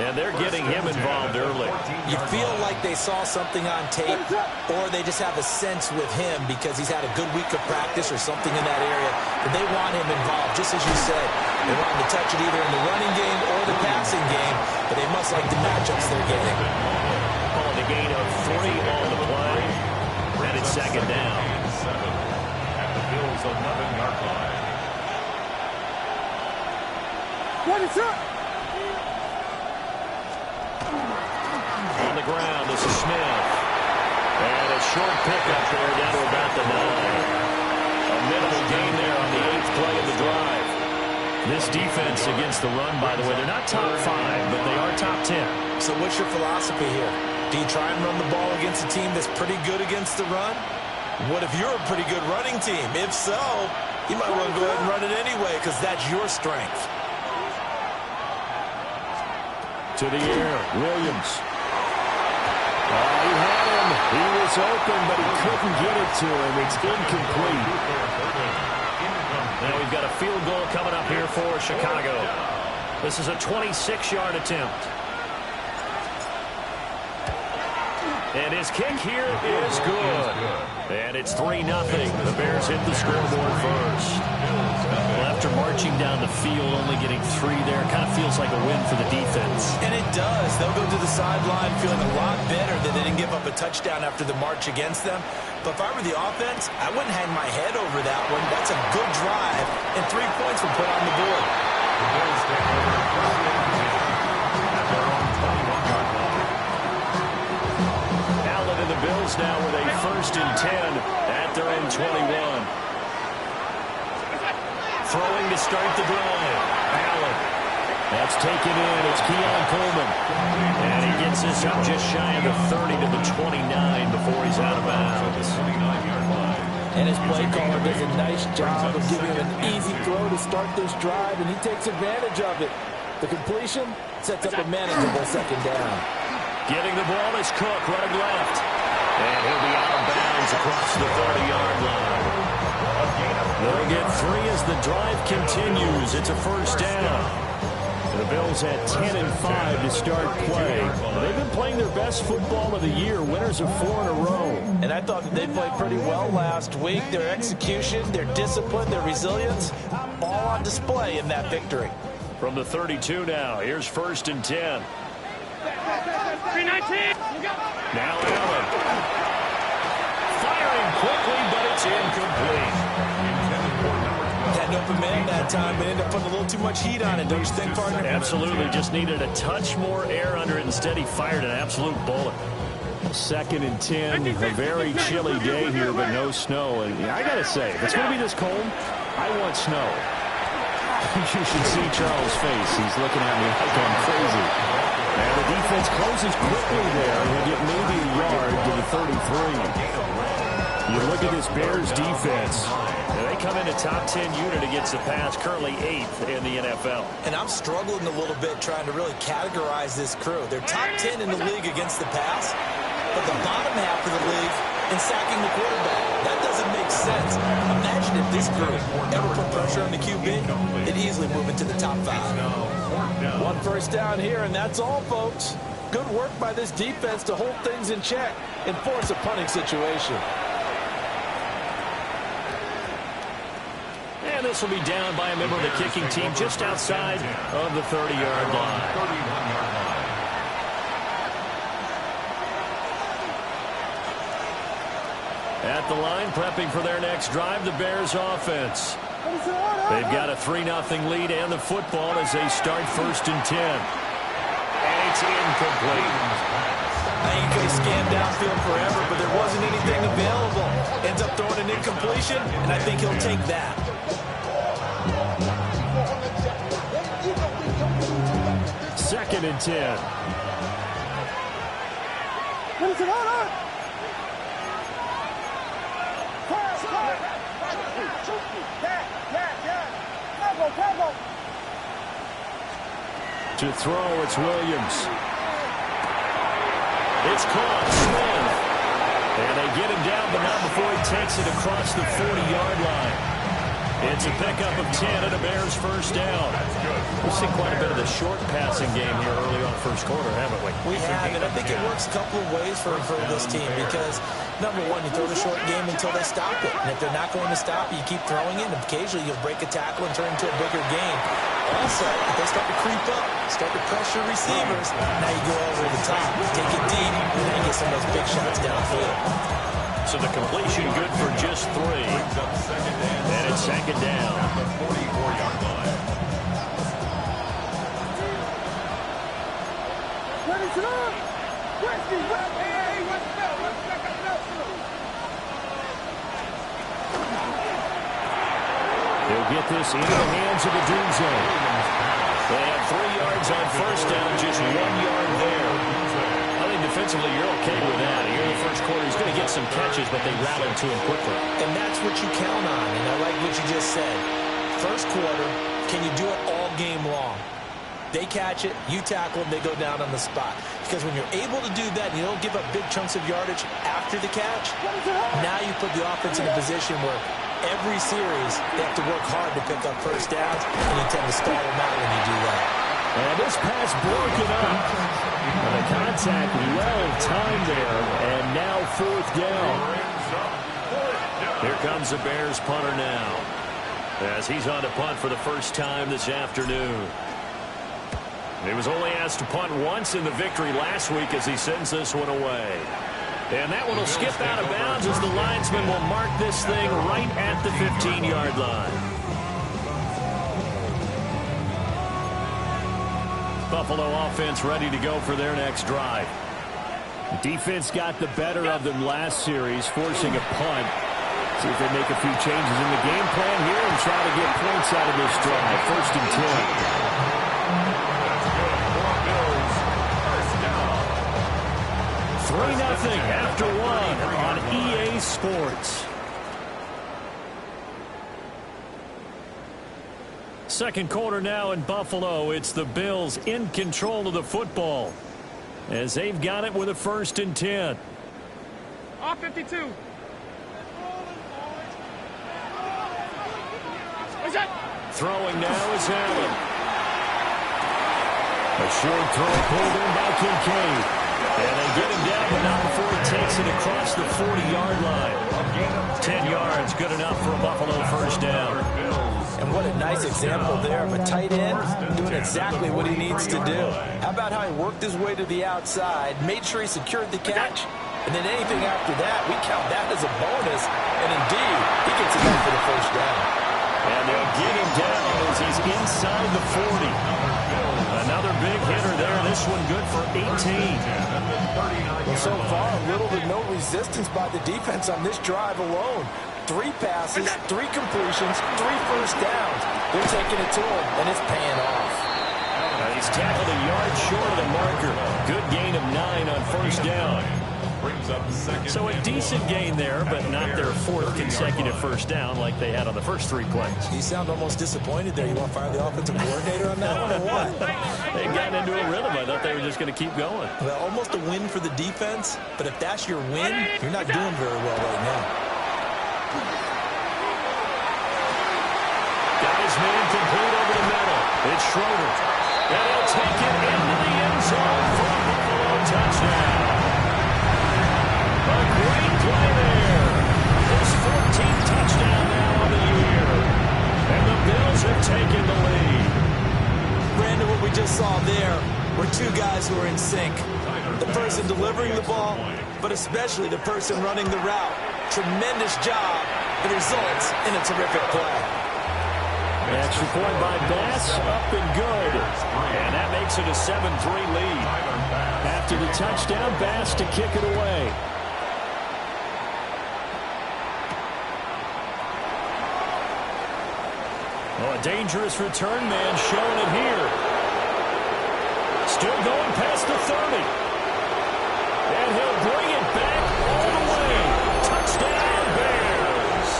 And they're getting him involved early. You feel like they saw something on tape, or they just have a sense with him because he's had a good week of practice or something in that area, that they want him involved, just as you said. They want him to touch it either in the running game or the passing game, but they must like the matchups they're getting. Calling a gain of 3 on the play, and it's second down. At the Bills' 11-yard line. What is up? On the ground, this is Smith. And a short pickup there down to about the 9. A minimal gain there on the 8th play of the drive. This defense against the run, by the way, they're not top 5, but they are top 10. So what's your philosophy here? Do you try and run the ball against a team that's pretty good against the run? What if you're a pretty good running team? If so, you might want to go ahead and run it anyway because that's your strength. To the air, Williams. He had him. He was open, but he couldn't get it to him. It's incomplete. Now we've got a field goal coming up here for Chicago. This is a 26-yard attempt. And his kick here is good. And it's 3-0. The Bears hit the scoreboard first. Well, after marching down the field, only getting 3 there, kind of feels like a win for the defense. And it does. They'll go to the sideline feeling a lot better that they didn't give up a touchdown after the march against them. But if I were the offense, I wouldn't hang my head over that one. That's a good drive, and 3 points were put on the board. The Bills take over at their own 21-yard line. Allen and the Bills now with a 1st and 10 at their own 21. Throwing to start the drive. Allen. That's taken in. It's Keon Coleman. And he gets this up just shy of the 30 to the 29 before he's out of bounds. And his play caller does a nice job of giving him an easy throw to start this drive, and he takes advantage of it. The completion sets up a manageable second down. Getting the ball is Cook running left. And he'll be out of bounds across the 30-yard line. They'll get 3 as the drive continues. It's a 1st down. The Bills had 10 and 5 to start play. They've been playing their best football of the year, winners of 4 in a row. And I thought that they played pretty well last week. Their execution, their discipline, their resilience, all on display in that victory. From the 32 now, here's 1st and 10. 319. Now Allen. Firing quickly, but it's incomplete. Had an open man that time, but ended up putting a little too much heat on it, don't you think, partner? Absolutely, just needed a touch more air under it. Instead, he fired an absolute bullet. 2nd and 10, a very chilly day here, but no snow. And I got to say, if it's going to be this cold, I want snow. You should see Charles' face. He's looking at me like I'm crazy. And the defense closes quickly there. He'll get maybe a yard to the 33. You look at this Bears defense. They come in a top 10 unit against the pass, currently 8th in the NFL. And I'm struggling a little bit trying to really categorize this crew. They're top 10 in the league against the pass, but the bottom half of the league in sacking the quarterback. That doesn't make sense. Imagine if this group ever put pressure on the QB, they'd easily move into the top 5. 1 first down here, and that's all, folks. Good work by this defense to hold things in check and force a punting situation. And this will be down by a member of the kicking team just outside of the 30-yard line. 31-yard line. At the line, prepping for their next drive, the Bears offense. They've got a 3-0 lead and the football as they start 1st and 10. And it's incomplete. I think he could have scanned downfield forever, but there wasn't anything available. Ends up throwing an incompletion, and I think he'll take that. 2nd and 10. What is it on? To throw, it's Williams. It's caught, Smith. And they get him down, but not before he takes it across the 40-yard line. It's a pickup of 10 and a Bears first down. We've seen quite a bit of the short passing game here early on first quarter, haven't we? We have, and I think it works a couple of ways for this team because, number one, you throw the short game until they stop it. And if they're not going to stop it, you keep throwing it, and occasionally you'll break a tackle and turn into a bigger game. Also, if they start to creep up, start to pressure receivers, now you go over the top, take it deep, and then you get some of those big shots downfield. So the completion good for just 3. And it's second down. 44-yard line. Ready to run! Westy, hey, let's go! Let's check it out! He'll get this into the hands of the doom zone. They have 3 yards on first down, just 1 yard there. I think defensively you're okay with that. Here in the first quarter, he's going to get some catches, but they rallied to him quickly. And that's what you count on, and I like what you just said. First quarter, can you do it all game long? They catch it, you tackle them, they go down on the spot. Because when you're able to do that and you don't give up big chunks of yardage after the catch, now you put the offense in a position where every series they have to work hard to pick up first downs, and you tend to stall them out when you do that. And this pass broken up. And the contact well timed there, and now 4th down. Here comes the Bears punter now, as he's on to punt for the first time this afternoon. He was only asked to punt once in the victory last week as he sends this one away. And that one will skip out of bounds as the linesman will mark this thing right at the 15-yard line. Buffalo offense ready to go for their next drive. Defense got the better of them last series, forcing a punt. See if they make a few changes in the game plan here and try to get points out of this drive. 1st and 10. 3-0 after 1 on EA Sports. Second quarter now in Buffalo. It's the Bills in control of the football as they've got it with a 1st and 10. Off 52. What's that? Throwing now is Allen. A short throw pulled in by Kincaid. And they get him down, but not before he takes it across the 40-yard line. 10 yards, good enough for a Buffalo first down. And what a nice example there of a tight end doing exactly what he needs to do. How about how he worked his way to the outside, made sure he secured the catch, and then anything after that, we count that as a bonus. And indeed, he gets it back for the first down. And they'll get him down as he's inside the 40. Another big hitter there. This one good for 18. Well, so far, little to no resistance by the defense on this drive alone. 3 passes, 3 completions, 3 first downs. They're taking it to him, and it's paying off. He's tackled a yard short of the marker. Good gain of 9 on first down. So a decent gain there, but not their 4th consecutive first down like they had on the first 3 plays. You sound almost disappointed there. You want to fire the offensive coordinator on that one or what? They got into a rhythm. I thought they were just going to keep going. Well, almost a win for the defense, but if that's your win, you're not doing very well right now. Got his man complete over the middle. It's Schroeder. And he'll take it into the end zone for a Buffalo touchdown. A great play there. His 14th touchdown now on the year. And the Bills have taken the lead. Brandon, what we just saw there were 2 guys who are in sync. The person delivering the ball, but especially the person running the route. Tremendous job. It results in a terrific play. Extra point by Bass, up and good. And that makes it a 7-3 lead. After the touchdown, Bass to kick it away. Oh, a dangerous return man showing it here. Still going past the 30. And he'll bring it back all the way. Touchdown, Bears.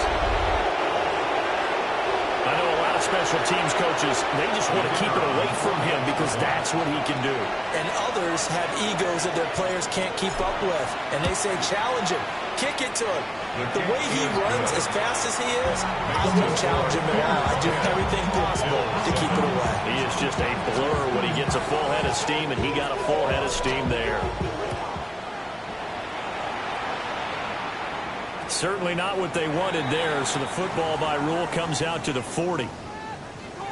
I know a lot of special special teams coaches, they just want to keep it away from him because that's what he can do. And others have egos that their players can't keep up with. And they say, challenge him. Kick it to him. The way he runs as fast as he is, I wouldn't challenge him at all. I do everything possible to keep it away. He is just a blur when he gets a full head of steam, and he got a full head of steam there. Certainly not what they wanted there, so the football by rule comes out to the 40.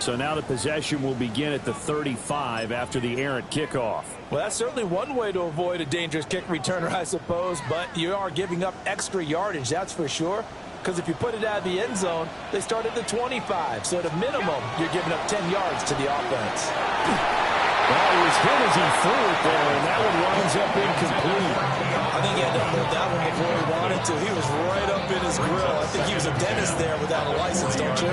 So now the possession will begin at the 35 after the errant kickoff. Well, that's certainly one way to avoid a dangerous kick returner, I suppose, but you are giving up extra yardage, that's for sure. Because if you put it out of the end zone, they start at the 25. So at a minimum, you're giving up 10 yards to the offense. Well, he was hit as he threw it there, and that one winds up incomplete. I think he had to hold that one before he wanted to. He was right up in his grill. I think he was a dentist there without a license, don't you?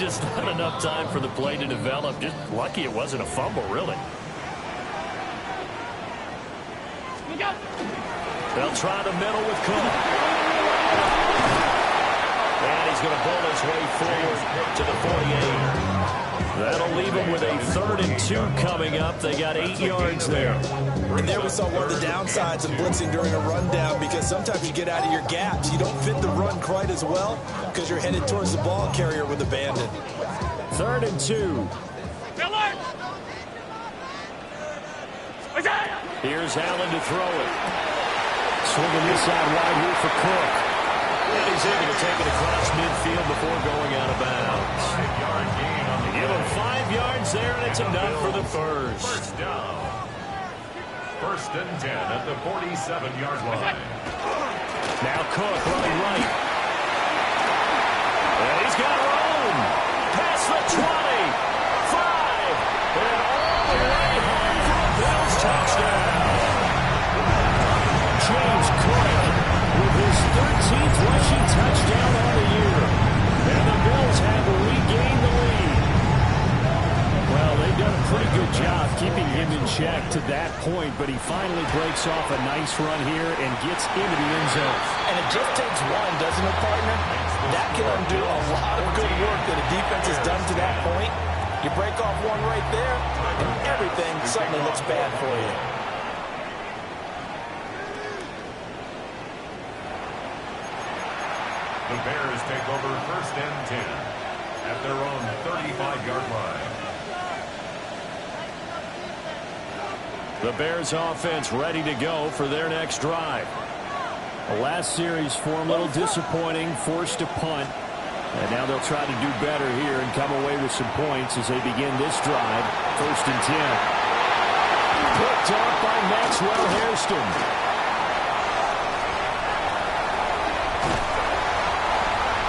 Just not enough time for the play to develop. Just lucky it wasn't a fumble, really. They'll try the middle with Cook. And he's going to bull his way forward to the 48. That'll leave him with a 3rd and 2 coming up. They got 8 yards there. And there we saw one of the downsides of blitzing during a rundown, because sometimes you get out of your gaps. You don't fit the run quite as well because you're headed towards the ball carrier with abandon. 3rd and 2. Here's Allen to throw it. Swinging this side wide here for Cook. And he's able to take it across midfield before going out of bounds. 5-yard gain on the Give him 5 yards there, and it's enough for the first. First down. 1st and 10 at the 47-yard line. Now Cook running right. And he's got room. Past the 20. 5. And all the way home for a Bills touchdown. James Cook with his 13th rushing touchdown on the year. And the Bills have regained the lead. Well, they've done a pretty good job keeping him in check to that point, but he finally breaks off a nice run here and gets into the end zone. And it just takes one, doesn't it, partner? That can undo a lot of good work that a defense has done to that point. You break off one right there, and everything suddenly looks bad for you. The Bears take over 1st and 10 at their own 35-yard line. The Bears offense ready to go for their next drive. The last series for them a little disappointing, forced a punt. And now they'll try to do better here and come away with some points as they begin this drive. 1st and 10. Picked off by Maxwell Hairston.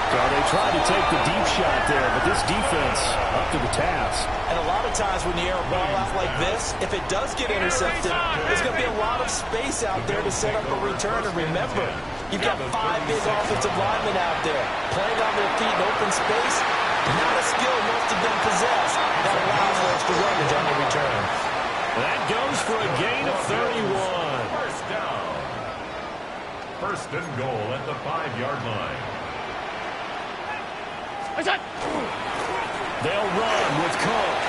So they tried to take the deep shot there, but this defense up to the task. And a lot of times when you air a ball out like this, if it does get intercepted, there's going to be a lot of space out there to set up a return. And remember, you've got 5 big offensive linemen out there playing on their feet in open space. Not a skill most of them possess that allows for extra yardage on the return. That goes for a gain of 31. First down. 1st and goal at the 5-yard line. They'll run with Cook.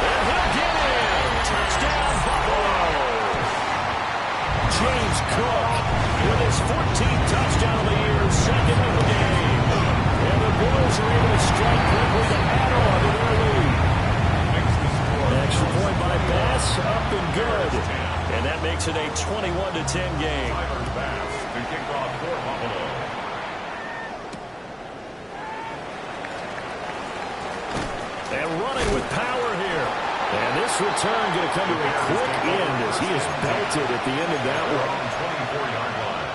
And he'll get in. Touchdown, Buffalo. James Cook with his 14th touchdown of the year, 2nd of the game. And the Bills are able to strike quickly to add on to their lead. Extra point by Bass, up and good. And that makes it a 21-10 game. Tyler Bass to kick off for Buffalo. And running with power here. And this return going to come to a quick end as he is belted at the end of that one. 24-yard line.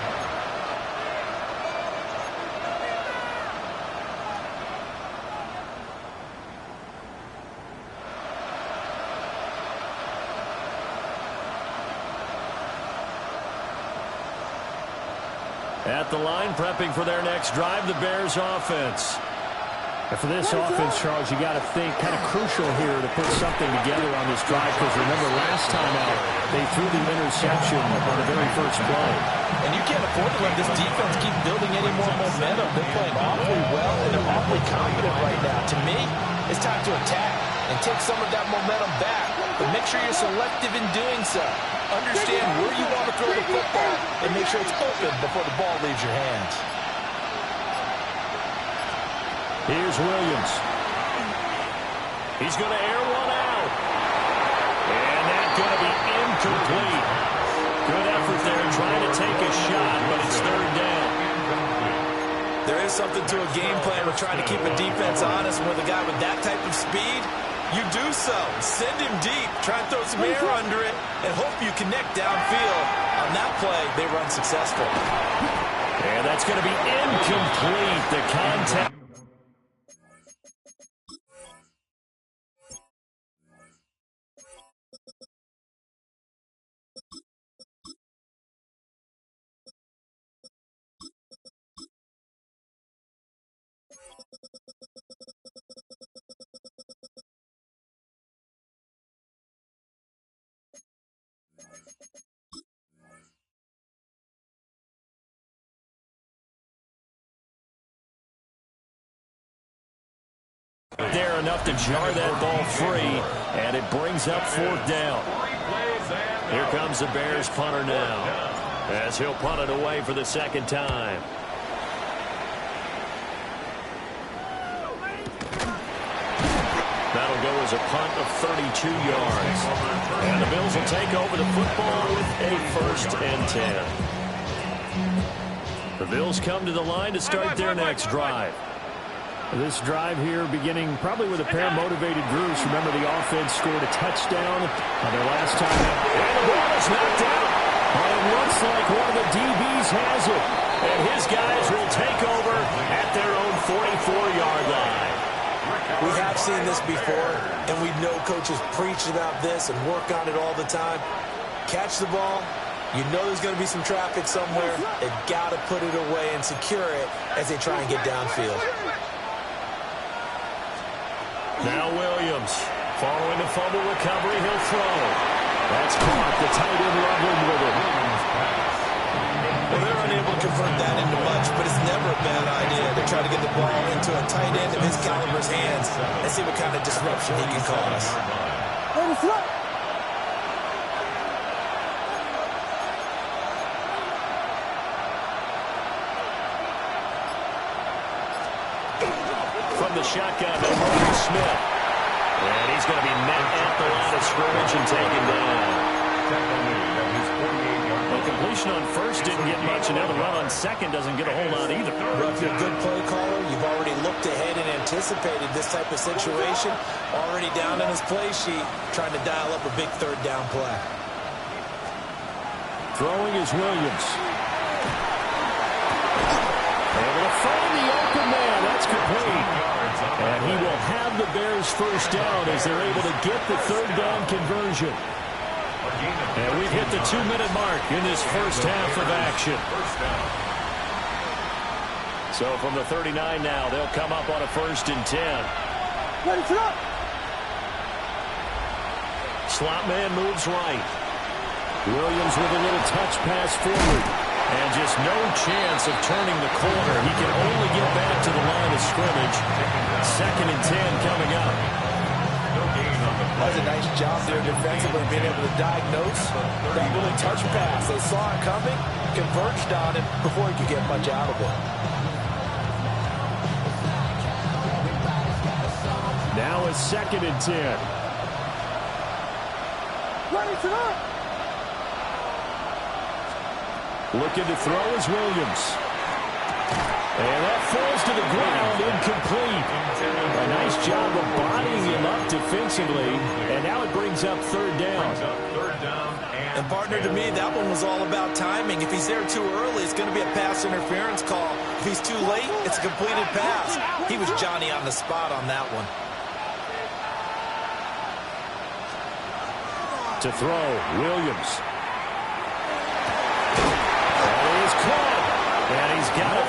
At the line, prepping for their next drive, the Bears offense. And for this offense, Charles, you got to think kind of crucial here to put something together on this drive, because remember last time out, they threw the interception on the very first play. And you can't afford to let this defense keep building any more momentum. They're playing awfully well, and they're awfully confident right now. To me, it's time to attack and take some of that momentum back. But make sure you're selective in doing so. Understand where you want to throw the football and make sure it's open before the ball leaves your hands. Here's Williams. He's going to air one out. And that's going to be incomplete. Good effort there trying to take a shot, but it's third down. There is something to a game plan with trying to keep a defense honest. With a guy with that type of speed, you do so. Send him deep. Try and throw some air under it and hope you connect downfield. On that play, they run successful. And that's going to be incomplete. The contact. There enough to jar that ball free, and it brings up fourth down. Here comes the Bears punter now, as he'll punt it away for the second time. That'll go as a punt of 32 yards. And the Bills will take over the football with a 1st and 10. The Bills come to the line to start their next drive. This drive here beginning probably with a pair of motivated groups. Remember, the offense scored a touchdown on their last time out. And the ball is knocked out. And it looks like one of the DBs has it. And his guys will take over at their own 44-yard line. We have seen this before, and we know coaches preach about this and work on it all the time. Catch the ball. You know there's going to be some traffic somewhere. They've got to put it away and secure it as they try and get downfield. Now Williams, following the fumble recovery, he'll throw. That's caught. The tight end rumbling with it. Well, they're unable to convert that into much, but it's never a bad idea to try to get the ball into a tight end of his caliber's hands and see what kind of disruption he can cause. From the shotgun, Marcus Smith. And he's going to be met at the line of scrimmage and taken down. The completion on first didn't get much, and now the run on second doesn't get a whole lot either. Well, if you're a good play caller, you've already looked ahead and anticipated this type of situation. Already down in his play sheet, trying to dial up a big third down play. Throwing is Williams. Able to find the open man. That's complete. And he will have the Bears first down as they're able to get the third down conversion. And we've hit the 2-minute mark in this first half of action. So from the 39 now, they'll come up on a 1st and 10. Slot man moves right. Williams with a little touch pass forward. And just no chance of turning the corner. He can only get back to the line of scrimmage. 2nd and 10 coming up. That was a nice job there defensively, being able to diagnose that little touch pass. They saw it coming, converged on it before he could get much out of it. Now it's 2nd and 10. Ready to run. Looking to throw is Williams. And that falls to the ground, incomplete. A nice job of bodying him up defensively. And now it brings up third down. And partner, to me, that one was all about timing. If he's there too early, it's going to be a pass interference call. If he's too late, it's a completed pass. He was Johnny on the spot on that one. To throw, Williams. And he's caught. And he's got it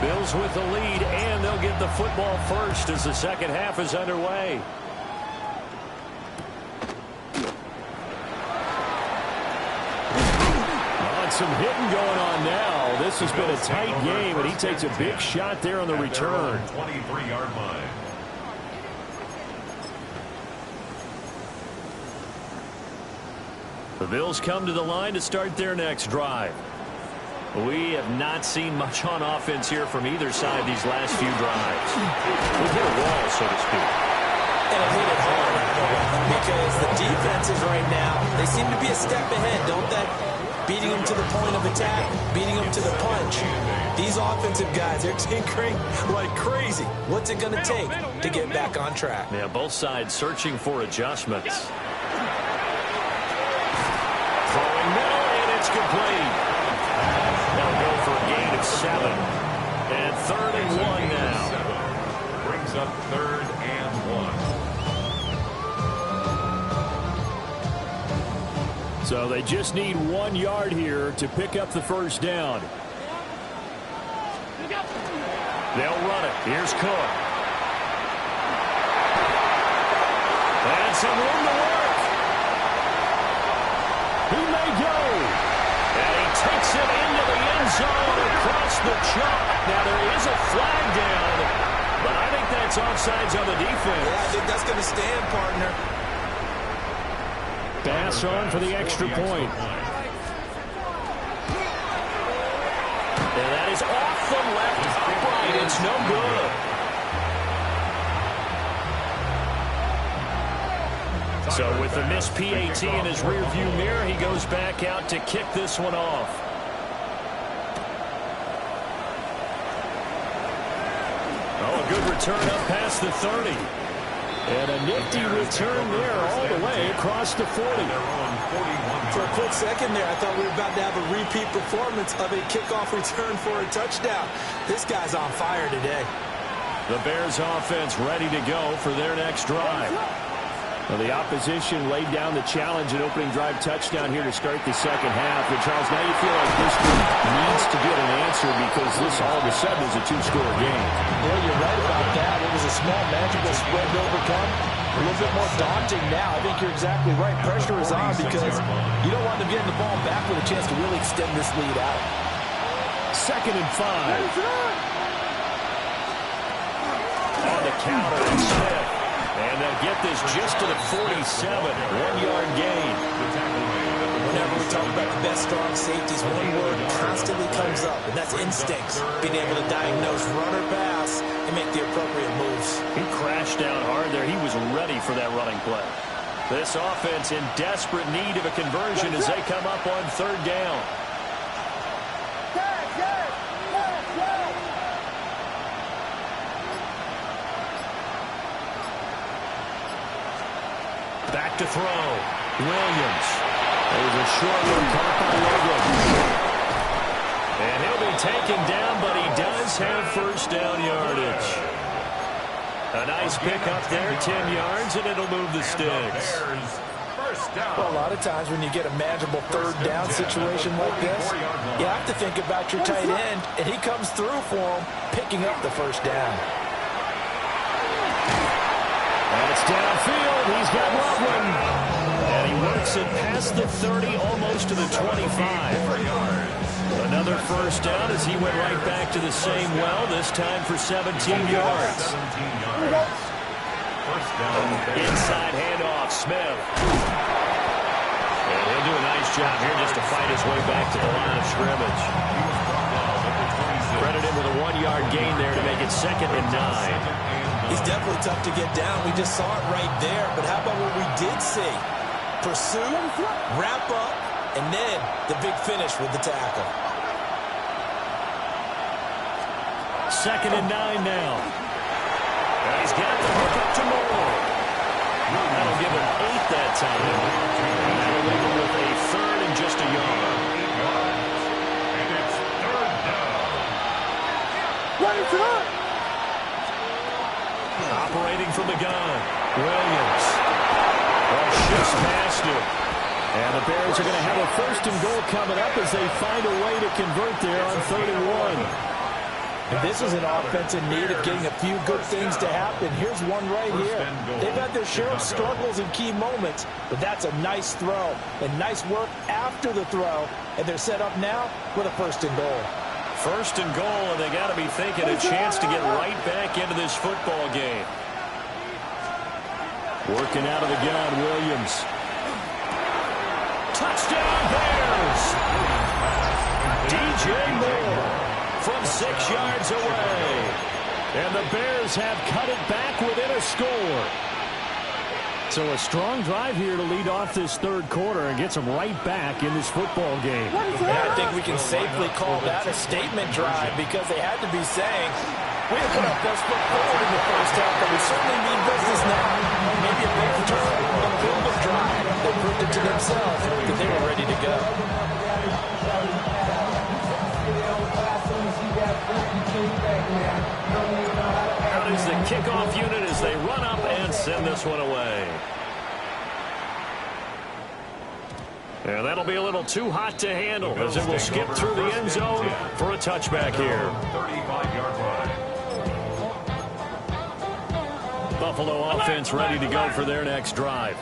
Bills with the lead, and they'll get the football first as the second half is underway. Some hitting going on now. This has been a tight game, and he takes a big shot there on the return. 23-yard line. The Bills come to the line to start their next drive. We have not seen much on offense here from either side these last few drives. We hit a wall, so to speak. And it hit it hard, because the defenses right now, they seem to be a step ahead, don't they? Beating them to the point of attack, beating them to the punch. These offensive guys, they're tinkering like crazy. What's it going to take to get back on track? Yeah, both sides searching for adjustments. Throwing middle, and it's complete. They'll go for a gain of 7. And 3rd and 1 now. Brings up 3rd and 1. So they just need 1 yard here to pick up the first down. They'll run it. Here's Cook. And some room to work. He may go. And he takes it into the end zone across the chalk. Now there is a flag down, but I think that's offsides on the defense. Yeah, I think that's going to stand, partner. Pass on for the extra point. And that is off the left upright. It's no good. So with the missed PAT in his rearview mirror, he goes back out to kick this one off. Oh, a good return up past the 30. And a nifty return there all the way across the 40. For a quick second there, I thought we were about to have a repeat performance of a kickoff return for a touchdown. This guy's on fire today. The Bears offense ready to go for their next drive. Well, the opposition laid down the challenge and opening drive touchdown here to start the second half. And Charles, now you feel like this group needs to get an answer because this all of a sudden is a 2-score game. Well, you're right about that. It was a small, magical spread to overcome. A little bit more daunting now. I think you're exactly right. Pressure is on because you don't want them getting the ball back with a chance to really extend this lead out. 2nd and 5. On the counter, and Smith. And they'll get this just to the 47. 1-yard gain. Whenever we talk about the best strong safeties, one word constantly comes up, and that's instincts. Being able to diagnose run or pass and make the appropriate moves. He crashed down hard there. He was ready for that running play. This offense in desperate need of a conversion as they come up on 3rd down. Back to throw. Williams. There's a short one caught by Logan. And he'll be taken down, but he does have first down yardage. A nice pick up there, 10 yards, and it'll move the sticks. Well, a lot of times when you get a manageable 3rd down situation like this, you have to think about your tight end, and he comes through for him, picking up the first down. And it's downfield. He's got Loveland. And he works it past the 30, almost to the 25. Another first down as he went right back to the same well, this time for 17 yards. First down. Inside handoff, Smith. And he'll do a nice job here just to fight his way back to the line of scrimmage. Credit him with a 1-yard gain there to make it 2nd and 9. He's definitely tough to get down. We just saw it right there. But how about what we did see? Pursue, wrap up, and then the big finish with the tackle. 2nd and 9 now. And he's got the hook up to Moore. That'll give him 8 that time. And that'll leave him with a 3rd and just a yard. And it's 3rd down. Operating from the gun. Williams. Shifts past him. And the Bears are going to have a 1st and goal coming up as they find a way to convert there on 3rd and 1. And this is an offense in need of getting a few good things to happen. Here's one right here. They've had their share of struggles in key moments, but that's a nice throw and nice work after the throw. And they're set up now with a 1st and goal. 1st and goal, and they got to be thinking a chance to get right back into this football game. Working out of the gun, Williams. Touchdown, Bears! DJ Moore from 6 yards away. And the Bears have cut it back within a score. So a strong drive here to lead off this 3rd quarter and gets them right back in this football game. And I think we can safely call that a statement drive because they had to be saying, we have put our best foot forward in the 1st half, but we certainly need business now. Maybe a big return, a build-up drive. They proved it to themselves that they were ready to go. Out is the kickoff unit as they run up and send this one away. And that'll be a little too hot to handle as it will skip through the end zone for a touchback here. 35-yard line. Buffalo offense ready to go for their next drive.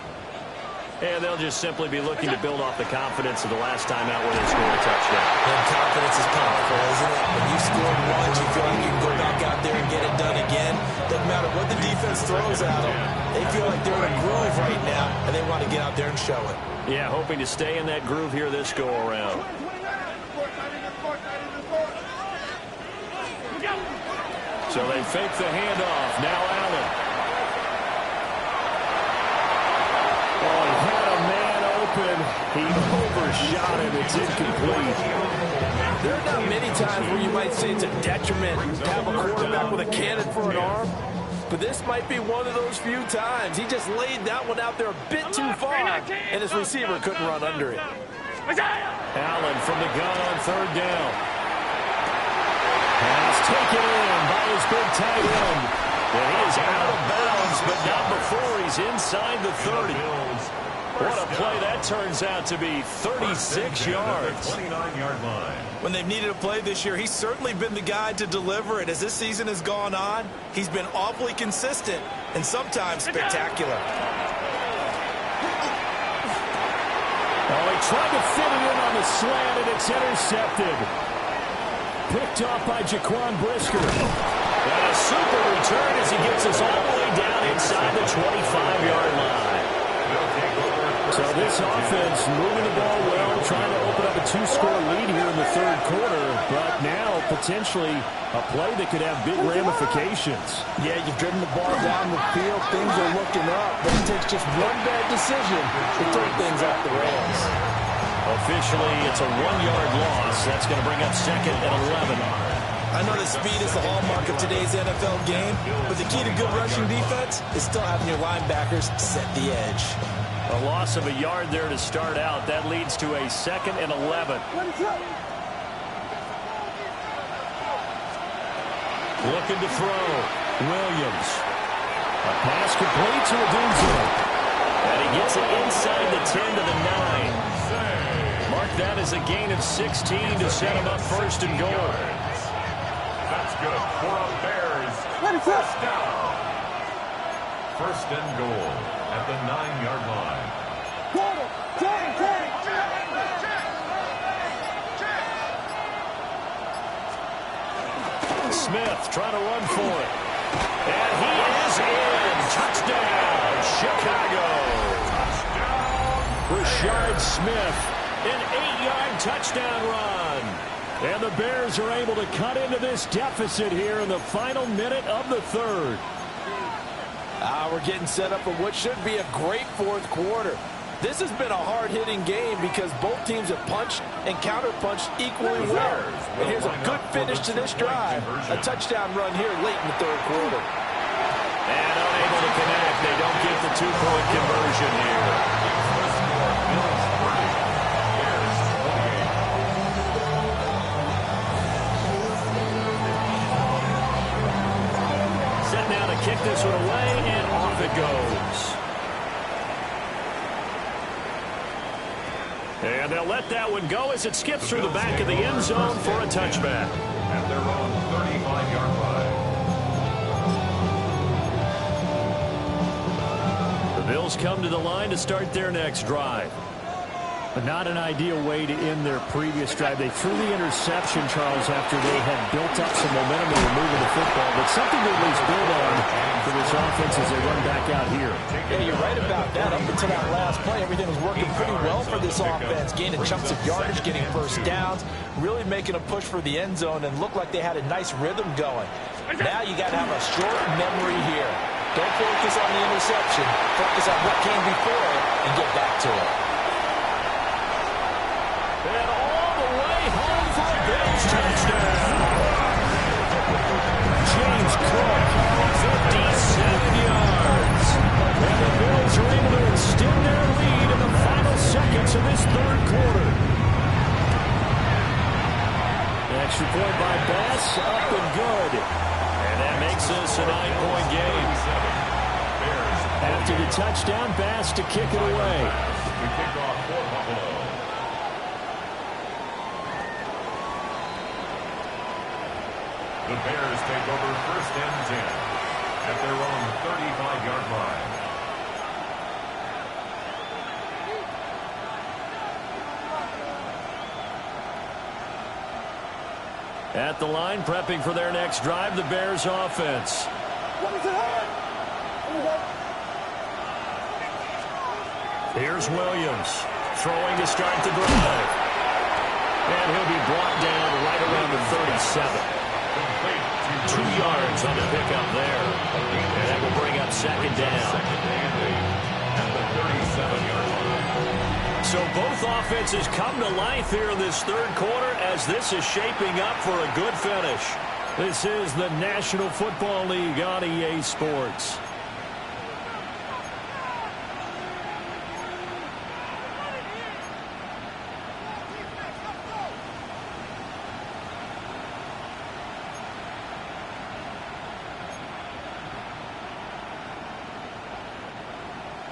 And they'll just simply be looking to build off the confidence of the last time out where they scored a touchdown. And confidence is powerful, isn't it? When you scored once, you feel like you can go back out there and get it done again. Doesn't matter what the defense throws at them. They feel like they're in a groove right now, and they want to get out there and show it. Yeah, hoping to stay in that groove here this go-around. So they fake the handoff. Now Allen. Oh, he had a man open. He overshot him. It's incomplete. There are not many times where you might say it's a detriment to have a quarterback with a cannon for an arm. But this might be one of those few times. He just laid that one out there a bit too far, and his receiver couldn't run under it. Allen from the gun on 3rd down. Pass taken in by his big tight end. And he is out of bounds, but not before he's inside the 30. What a play that turns out to be. 36 yards. 29-yard line. When they've needed a play this year, he's certainly been the guy to deliver it. As this season has gone on, he's been awfully consistent and sometimes spectacular. Oh, he tried to fit it in on the slant, and it's intercepted. Picked off by Jaquan Brisker. And a super return as he gets us all the way down inside the 25-yard line. So this offense moving the ball well, trying to open up a 2-score lead here in the 3rd quarter, but now potentially a play that could have big ramifications. Yeah, you've driven the ball down the field. Things are looking up, but it takes just one bad decision to throw things off the rails. Officially, it's a 1-yard loss. That's going to bring up 2nd and 11. I know that speed is the hallmark of today's NFL game, but the key to good rushing defense is still having your linebackers set the edge. A loss of a yard there to start out. That leads to a 2nd and 11. Looking to throw. Williams. A pass complete to Adunzo. And he gets it inside the 10 to the 9. Mark that as a gain of 16 to set him up 1st and goal. That's good for a Bears 1st down. 1st and goal at the 9-yard line. Smith trying to run for it. And he is in. Touchdown, Chicago. Rashard Smith, an 8-yard touchdown run. And the Bears are able to cut into this deficit here in the final minute of the 3rd. We're getting set up for what should be a great 4th quarter. This has been a hard-hitting game because both teams have punched and counter-punched equally well. And here's a good finish to this drive. A touchdown run here late in the 3rd quarter. And unable to connect. They don't get the 2-point conversion here. Set now to kick this one away, and off it goes. And they'll let that one go as it skips through the back of the end zone for a touchback. At their own 35 Bills come to the line to start their next drive. But not an ideal way to end their previous drive. They threw the interception, Charles, after they had built up some momentum and were moving the football. But something to at least build on for this offense as they run back out here. Yeah, you're right about that. Up until that last play, everything was working pretty well for this offense. Gaining chunks of yardage, getting first downs, really making a push for the end zone, and looked like they had a nice rhythm going. Now you got to have a short memory here. Don't focus on the interception. Focus on what came before it and get back to it. And all the way home for a Bills touchdown. James Cook, 57 yards. And the Bills are able to extend their lead in the final seconds of this third quarter. Extra point by Bass, up and good. And that makes this a 9-point game. After the touchdown, Bass to kick it away. The kickoff for Buffalo. The Bears take over 1st and 10 at their own 35-yard line. At the line, prepping for their next drive, the Bears offense. Here's Williams, throwing to start the drive. And he'll be brought down right around the 37. 2 yards on the pickup there. And that will bring up second down. At the 37-yard line. So both offenses come to life here in this third quarter as this is shaping up for a good finish. This is the National Football League on EA Sports.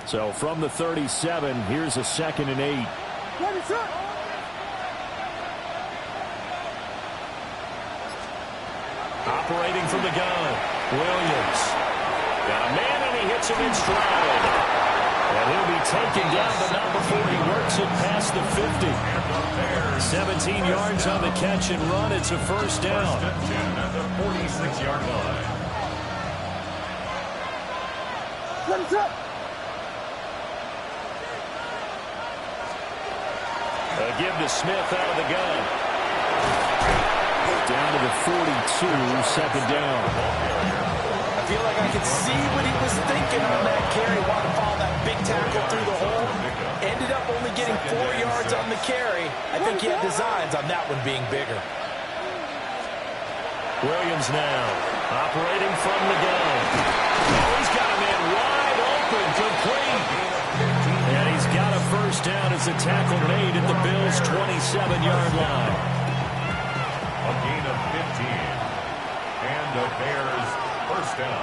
So from the 37, here's a 2nd and 8. Operating from the gun, Williams. Got a man and he hits him in stride. And he'll be taken down, but not before he works it past the 50. 17 yards on the catch and run. It's a first down. 1st and 10 at the 46-yard line. A give to Smith out of the gun. Down to the 42, 2nd down. I feel like I could see what he was thinking on that carry. Wanted to follow that big tackle through the hole. Ended up only getting 4 yards on the carry. I think he had designs on that one being bigger. Williams now operating from the gun. Oh, he's got a man wide open, complete. And he's got a first down as the tackle made at the Bills' 27-yard line. A gain of 15. And the Bears first down.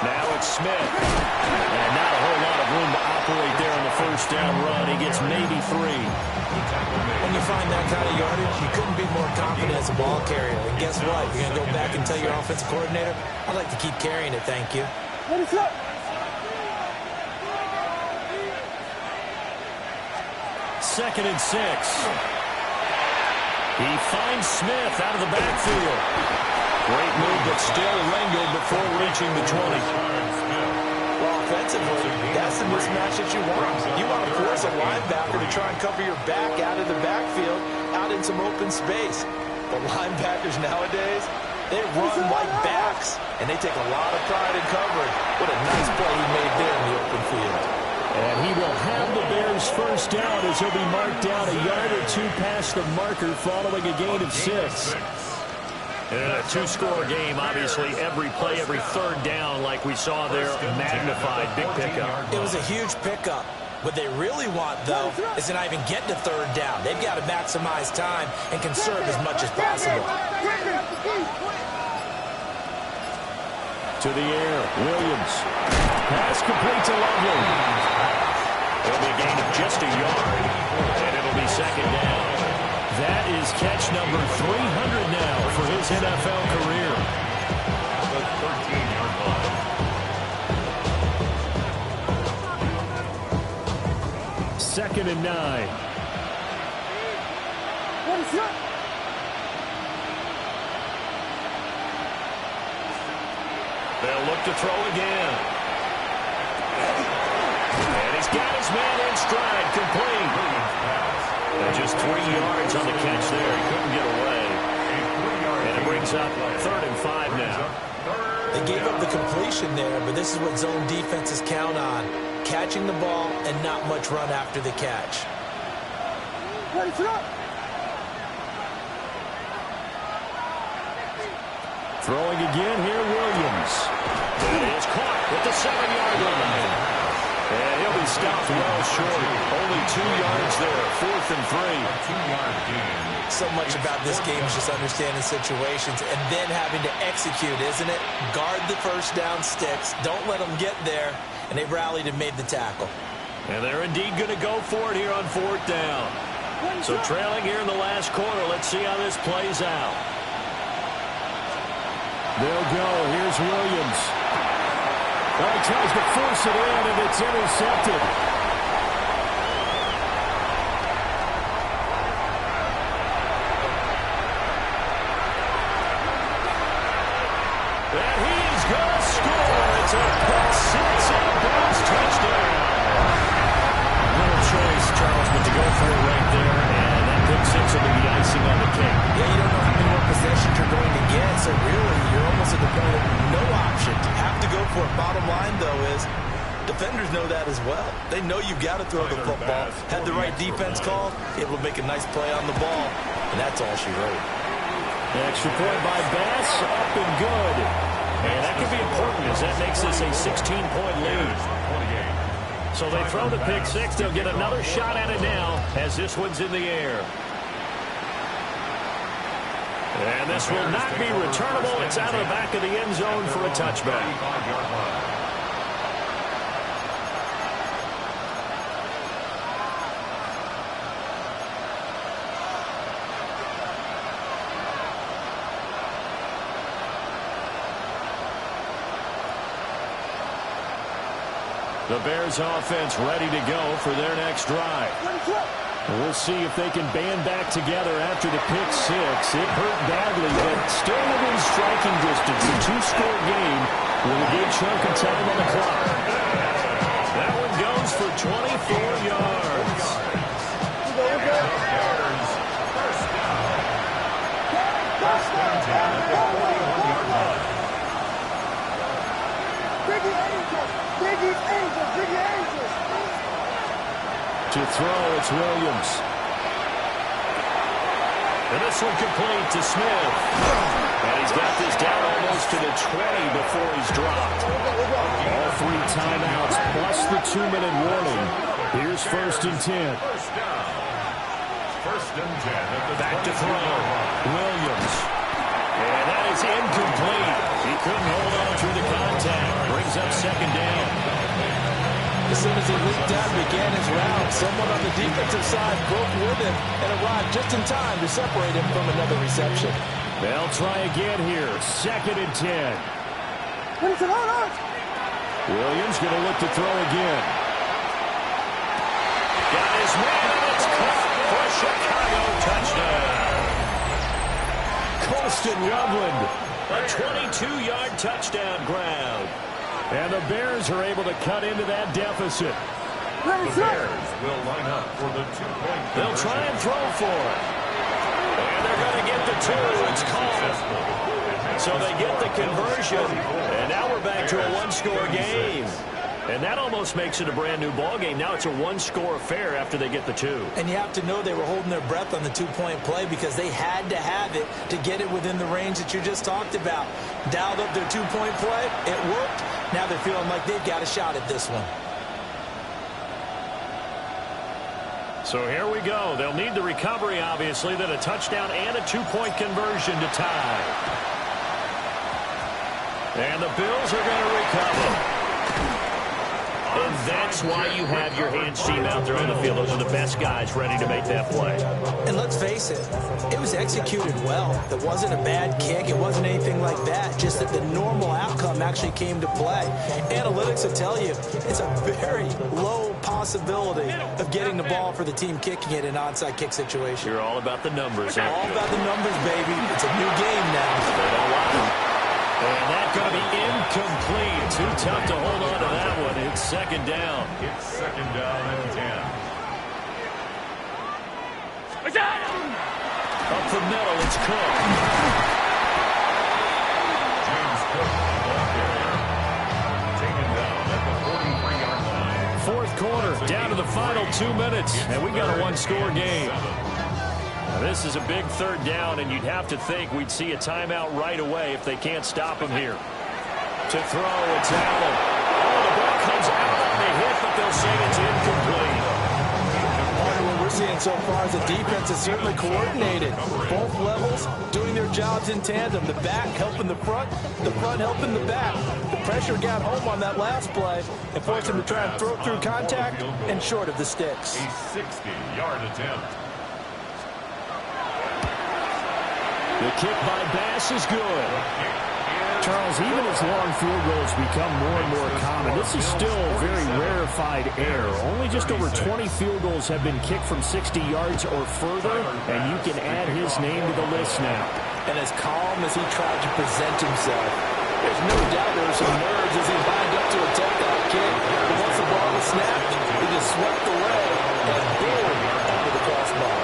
Now it's Smith. And not a whole lot of room to operate there on the first down run. He gets maybe 3. When you find that kind of yardage, you couldn't be more confident as a ball carrier. And guess what? You're going to go back and tell your offensive coordinator, I'd like to keep carrying it, thank you. 2nd and 6. He finds Smith out of the backfield. Great move, but still lingered before reaching the 20. Well, offensively, that's the mismatch that you want. You want to force a linebacker to try and cover your back out of the backfield, out in some open space. But linebackers nowadays, they run like backs, and they take a lot of pride in covering. What a nice play he made there in the open field. And he will have the Bears first down as he'll be marked down a yard or 2 past the marker following a gain of 6. In a 2-score game, obviously every play, every third down like we saw there, magnified, big pickup. It was a huge pickup. What they really want, though, is to not even get to third down. They've got to maximize time and conserve as much as possible. To the air, Williams. Pass complete to Lovely. It'll be a gain of just a yard, and it'll be 2nd down. That is catch number 300 now for his NFL career. The 13-yard line. 2nd and 9. They'll look to throw again. And he's got his man in stride, complete. And just 3 yards on the catch there. He couldn't get away. And it brings up 3rd and 5 now. They gave up the completion there, but this is what zone defenses count on. Catching the ball and not much run after the catch. Throwing again here, Williams. That is caught at the 7-yard line. And he'll be stopped well short. Only 2 yards there, 4th and 3. A 2-yard gain. So much about this game is just understanding situations and then having to execute, isn't it? Guard the first down sticks. Don't let them get there. And they rallied and made the tackle. And they're indeed going to go for it here on 4th down. So trailing here in the last quarter. Let's see how this plays out. They'll go. Here's Williams. Well, he tries to force it in, and it's intercepted. And he's going to score. It's a pick six and a Bills touchdown. Little choice, Charles, but to go for it right there, and that pick six will be the icing on the cake. Yeah, you don't know how many more possessions you're going to get, so really you're almost at the point of no option. Have to go for it. Bottom line, though, is defenders know that as well. They know you've got to throw the football. Had the right defense call, able to make a nice play on the ball, and that's all she wrote. Extra point by Bass, up and good. And that could be important as that makes this a 16-point lead. So they throw the pick six. They'll get another shot at it now as this one's in the air. And this will not be returnable. It's out of the back of the end zone for a touchback. The Bears offense ready to go for their next drive. We'll see if they can band back together after the pick six. It hurt badly, but still within striking distance. A two-score game with a good chunk of time on the clock. That one goes for 24 yards. First and 10 at the 41-yard line. To throw, it's Williams. And this one complete to Smith. And he's got this down almost to the 20 before he's dropped. All 3 timeouts plus the 2-minute warning. Here's 1st and 10. First down. First and 10 at the Back to throw. Williams. And that is incomplete. He couldn't hold on through the contact. Brings up 2nd down. As soon as he leaped out and began his round, someone on the defensive side broke with him and arrived just in time to separate him from another reception. They'll try again here. 2nd and 10. Williams going to look to throw again. Got his man, and it's caught for a Chicago touchdown. Colston Loveland, a 22-yard touchdown grab. And the Bears are able to cut into that deficit. The Bears will line up for the 2-point. They'll try and throw for it. And they're going to get the 2. It's called. So they get the conversion. And now we're back to a 1-score game. And that almost makes it a brand-new ball game. Now it's a 1-score affair after they get the 2. And you have to know they were holding their breath on the 2-point play because they had to have it to get it within the range that you just talked about. Dialed up their 2-point play. It worked. Now they're feeling like they've got a shot at this one. So here we go. They'll need the recovery, obviously, then a touchdown and a 2-point conversion to tie. And the Bills are going to recover. And that's why you have your hands team out there on the field. Those are the best guys ready to make that play. And let's face it, it was executed well. It wasn't a bad kick. It wasn't anything like that. Just that the normal outcome actually came to play. Analytics will tell you it's a very low possibility of getting the ball for the team kicking it in an onside kick situation. You're all about the numbers. All about the numbers, baby. It's a new game now. They don't like them. And that's going to be incomplete. Too tough to hold on to that one. It's second down. It's second down and 10. Up the middle, it's Cook. James Cook, ball carrier. Taken down at the 43-yard line. Fourth quarter, down to the final 2 minutes. And we got a one-score game. Now, this is a big third down, and you'd have to think we'd see a timeout right away if they can't stop him here. To throw, it's Allen. Oh, the ball comes out on the hit, but they'll say it's incomplete. What we're seeing so far is the defense is certainly coordinated. Both levels doing their jobs in tandem. The back helping the front helping the back. The pressure got home on that last play and forced him to try and throw through contact and short of the sticks. A 60-yard attempt. The kick by Bass is good. Charles, even as long field goals become more and more common, this is still very rarefied air. Only just over 20 field goals have been kicked from 60 yards or further, and you can add his name to the list now. And as calm as he tried to present himself, there's no doubt there were some nerves as he lined up to attempt that kick. But once the ball was snapped, he just swept away and boom, onto the crossbar.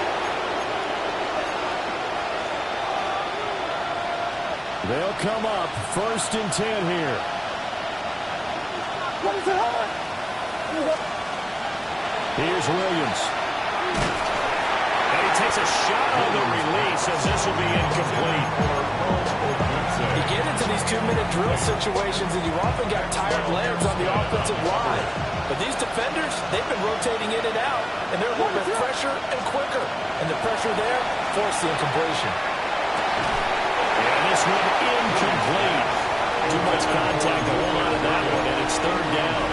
They'll come up first and 10 here. What is it on? Here's Williams. And he takes a shot on the release, and this will be incomplete. You get into these 2-minute drill situations, and you've often got tired legs on the offensive line. But these defenders, they've been rotating in and out, and they're a little bit fresher and quicker. And the pressure there forced the incompletion. This one incomplete. Too much contact to hold on to that one, and it's third down.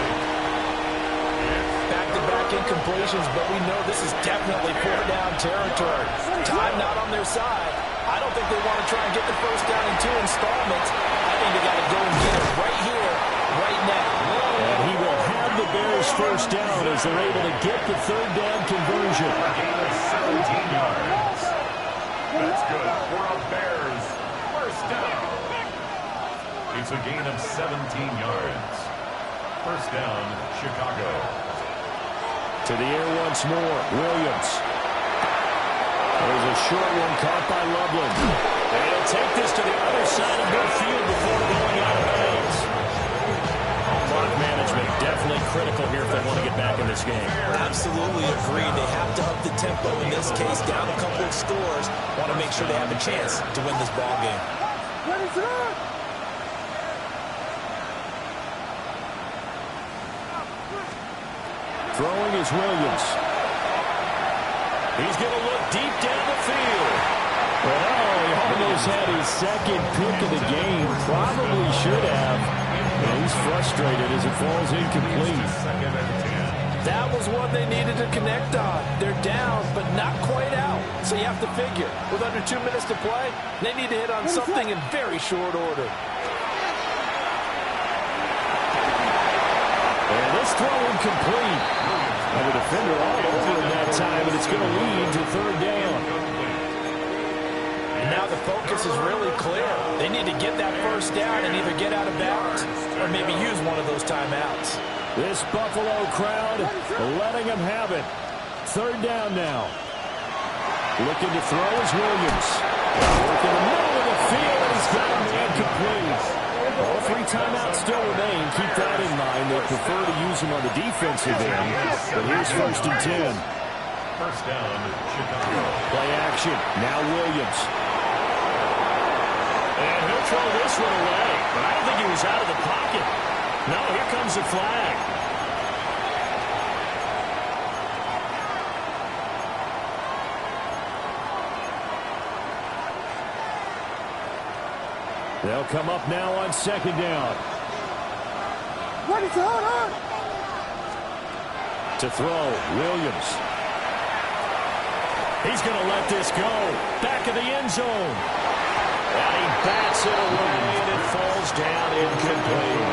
Back-to-back incompletions, but we know this is definitely four-down territory. Time not on their side. I don't think they want to try and get the first down in 2 installments. I think they got to go and get it right here, right now. And he will have the Bears first down as they're able to get the third down conversion. A gain of 17 yards. That's good for a Bears first down. It's a gain of 17 yards. First down, Chicago. To the air once more, Williams. There's a short one caught by Loveland. And he'll take this to the other side of midfield before going out of bounds. Clock management definitely critical here if they want to get back in this game. Absolutely agreed. They have to up the tempo in this case, down a couple of scores. Want to make sure they have a chance to win this ball game. What is it on? Throwing is Williams. He's going to look deep down the field. Oh, he almost had his second pick of the game. Probably should have. And he's frustrated as it falls incomplete. Second and 10. That was one they needed to connect on. They're down, but not quite out. So you have to figure, with under 2 minutes to play, they need to hit on something in very short order. And this throw incomplete. And the defender all over him that time, and it's going to lead to third down. And now the focus is really clear. They need to get that first down and either get out of bounds or maybe use one of those timeouts. This Buffalo crowd letting them have it. Third down now. Looking to throw is Williams. Working the middle of the field, and he's got him incomplete. All 3 timeouts still remain. Keep that in mind. They prefer to use them on the defensive end. But here's first and 10. First down, Chicago. Play action. Now Williams. And he'll throw this one away. But I don't think he was out of the pocket. No, here comes the flag. They'll come up now on second down. What is it on? To throw, Williams. He's going to let this go. Back of the end zone. And he bats it away, and it falls down incomplete.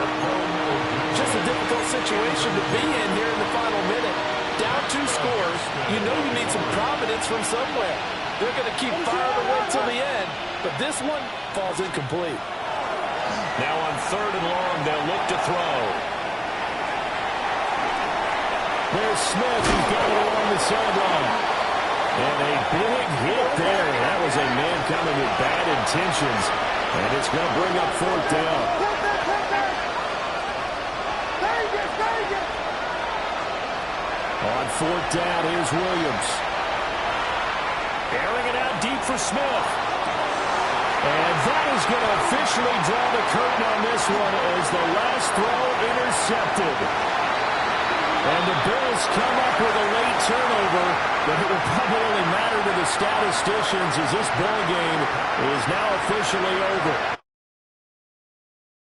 Just a difficult situation to be in here in the final minute. Down 2 scores, you know you need some providence from somewhere. They're going to keep firing away till the end, but this one falls incomplete. Now on 3rd and long, they'll look to throw. There's Smith, who's got it along the sideline. And a big hit there. That was a man coming with bad intentions. And it's going to bring up 4th down. On 4th down, here's Williams. Airing it out deep for Smith. And that is going to officially draw the curtain on this one as the last throw intercepted. And the Bills come up with a late turnover, but it will probably only matter to the statisticians as this ball game is now officially over.